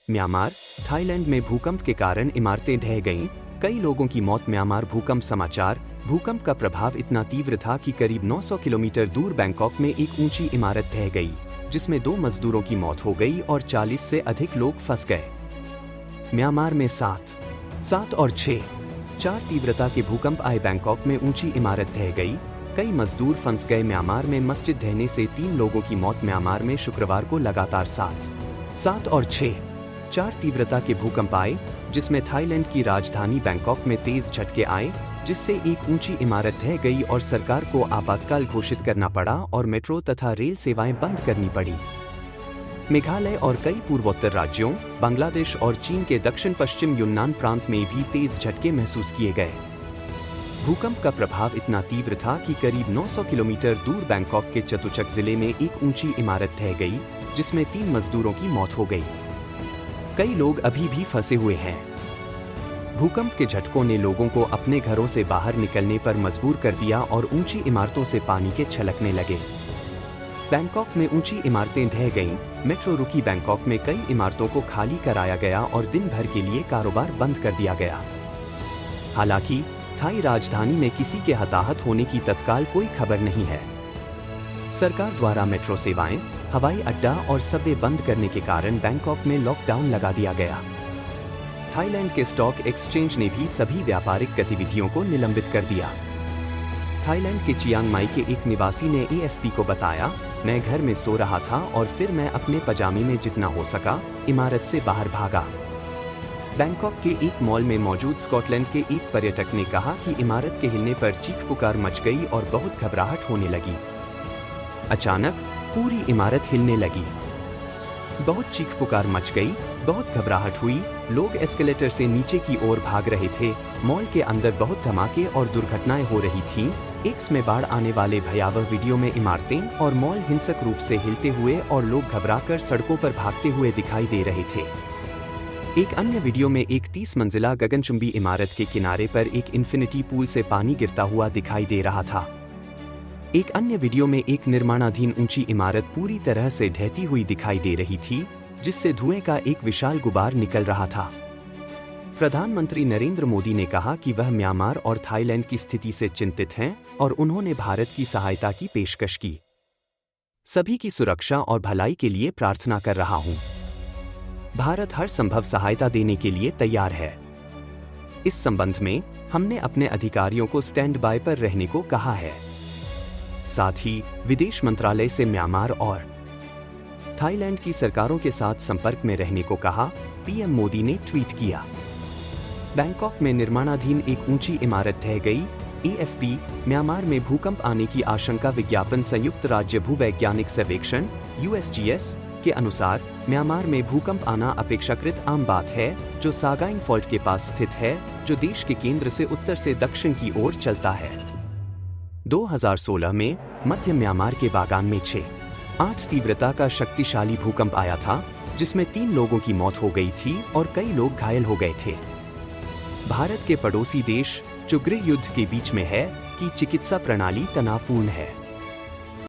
Myanmar, Thailand में भूकंप के कारण इमारतें ढह गईं, कई लोगों की मौत। म्यांमार भूकंप समाचार। भूकंप का प्रभाव इतना तीव्र था कि करीब 900 किलोमीटर दूर बैंकॉक में एक ऊंची इमारत ढह गई, जिसमें 2 मजदूरों की मौत हो गई और 40 से अधिक लोग फंस गए। म्यांमार में 7 और 6 4 तीव्रता के भूकंप आए। बैंकॉक में ऊंची इमारत ढह गई, कई मजदूर फंस गए। म्यांमार में मस्जिद ढहने से 3 लोगों की मौत। म्यांमार में शुक्रवार को लगातार 7 और 6 4 तीव्रता के भूकंप आए, जिसमें थाईलैंड की राजधानी बैंकॉक में तेज झटके आए, जिससे एक ऊंची इमारत ढह गई और सरकार को आपातकाल घोषित करना पड़ा और मेट्रो तथा रेल सेवाएं बंद करनी पड़ी। मेघालय और कई पूर्वोत्तर राज्यों, बांग्लादेश और चीन के दक्षिण पश्चिम युन्नान प्रांत में भी तेज झटके महसूस किए गए। भूकंप का प्रभाव इतना तीव्र था कि करीब 900 किलोमीटर दूर बैंकॉक के चतुचक जिले में एक ऊंची इमारत ढह गई, जिसमें 3 मजदूरों की मौत हो गई। कई लोग अभी भी फंसे हुए हैं। भूकंप के झटकों ने लोगों को अपने घरों से बाहर निकलने पर मजबूर कर दिया और ऊंची इमारतों से पानी के छलकने लगे। बैंकॉक में ऊंची इमारतें ढह गईं, मेट्रो रुकी। बैंकॉक में कई इमारतों को खाली कराया गया और दिन भर के लिए कारोबार बंद कर दिया गया। हालांकि थाई राजधानी में किसी के हताहत होने की तत्काल कोई खबर नहीं है। सरकार द्वारा मेट्रो सेवाएं, हवाई अड्डा और सबवे बंद करने के कारण बैंकॉक में लॉकडाउन लगा दिया गया। थाईलैंड के स्टॉक एक्सचेंज ने भी सभी व्यापारिक गतिविधियों को निलंबित कर दिया। थाईलैंड के चियांग माई के एक निवासी ने एएफपी को बताया, मैं घर में सो रहा था और फिर मैं अपने पजामे में जितना हो सका इमारत से बाहर भागा। बैंकॉक के एक मॉल में मौजूद स्कॉटलैंड के एक पर्यटक ने कहा कि इमारत के हिलने पर चीख पुकार मच गई और बहुत घबराहट होने लगी। अचानक पूरी इमारत हिलने लगी। बहुत चीख पुकार मच गई, बहुत घबराहट हुई, लोग एस्केलेटर से नीचे की ओर भाग रहे थे। मॉल के अंदर बहुत धमाके और दुर्घटनाएं हो रही थीं। एक्स में बाढ़ आने वाले भयावह वीडियो में इमारतें और मॉल हिंसक रूप से हिलते हुए और लोग घबराकर सड़कों पर भागते हुए दिखाई दे रहे थे। एक अन्य वीडियो में एक 30 मंजिला गगनचुंबी इमारत के किनारे पर एक इन्फिनिटी पूल से पानी गिरता हुआ दिखाई दे रहा था। एक अन्य वीडियो में एक निर्माणाधीन ऊंची इमारत पूरी तरह से ढहती हुई दिखाई दे रही थी, जिससे धुएं का एक विशाल गुबार निकल रहा था। प्रधानमंत्री नरेंद्र मोदी ने कहा कि वह म्यांमार और थाईलैंड की स्थिति से चिंतित हैं और उन्होंने भारत की सहायता की पेशकश की। सभी की सुरक्षा और भलाई के लिए प्रार्थना कर रहा हूं। भारत हर संभव सहायता देने के लिए तैयार है। इस संबंध में हमने अपने अधिकारियों को स्टैंड बाय पर रहने को कहा है। साथ ही विदेश मंत्रालय से म्यांमार और थाईलैंड की सरकारों के साथ संपर्क में रहने को कहा, पीएम मोदी ने ट्वीट किया। बैंकॉक में निर्माणाधीन एक ऊंची इमारत ढह गई। एएफपी, म्यांमार में भूकंप आने की आशंका। विज्ञापन संयुक्त राज्य भूवैज्ञानिक सर्वेक्षण यूएसजीएस के अनुसार म्यांमार में भूकंप आना अपेक्षाकृत आम बात है, जो सागाइन फॉल्ट के पास स्थित है, जो देश के केंद्र से उत्तर से दक्षिण की ओर चलता है। 2016 में मध्य म्यांमार के बागान में 6.8 तीव्रता का शक्तिशाली भूकंप आया था, जिसमें 3 लोगों की मौत हो गई थी और कई लोग घायल हो गए थे। भारत के पड़ोसी देश, जो गृह युद्ध के बीच में है, की चिकित्सा प्रणाली तनावपूर्ण है।